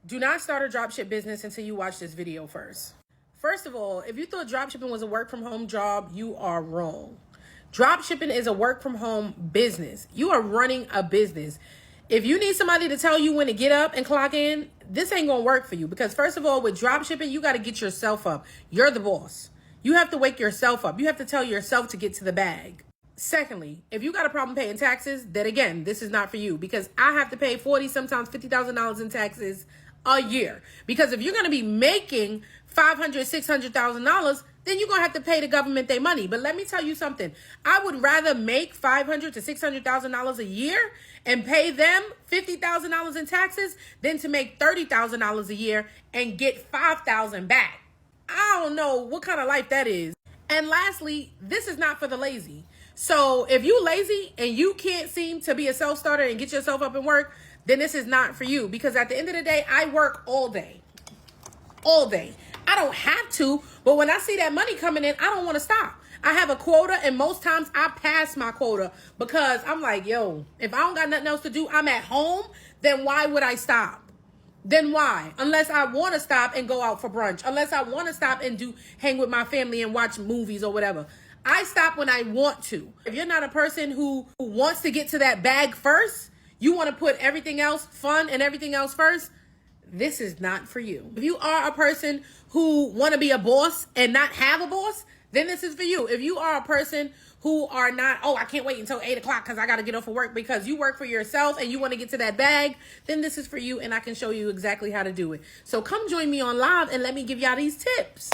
Do not start a dropship business until you watch this video first. First of all, if you thought dropshipping was a work from home job, you are wrong. Dropshipping is a work from home business. You are running a business. If you need somebody to tell you when to get up and clock in, this ain't gonna work for you, because first of all, with dropshipping, you got to get yourself up. You're the boss. You have to wake yourself up. You have to tell yourself to get to the bag. Secondly, if you got a problem paying taxes, then again, this is not for you, because I have to pay $40, sometimes $50,000 in taxes a year. Because if you're going to be making $500,000, $600,000, then you're going to have to pay the government their money. But let me tell you something. I would rather make $500,000 to $600,000 a year and pay them $50,000 in taxes than to make $30,000 a year and get $5,000 back. I don't know what kind of life that is. And lastly, this is not for the lazy. So if you lazy and you can't seem to be a self-starter and get yourself up and work, then this is not for you. Because at the end of the day, I work all day. All day. I don't have to, but when I see that money coming in, I don't want to stop. I have a quota, and most times I pass my quota because I'm like, yo, if I don't got nothing else to do, I'm at home, then why would I stop? Then why? Unless I want to stop and go out for brunch. Unless I want to stop and hang with my family and watch movies or whatever. I stop when I want to. If you're not a person who wants to get to that bag first, you want to put everything else, fun and everything else first, this is not for you. If you are a person who want to be a boss and not have a boss, then this is for you. If you are a person who are not, oh, I can't wait until 8 o'clock because I got to get off of work, because you work for yourself and you want to get to that bag, then this is for you, and I can show you exactly how to do it. So come join me on live and let me give y'all these tips.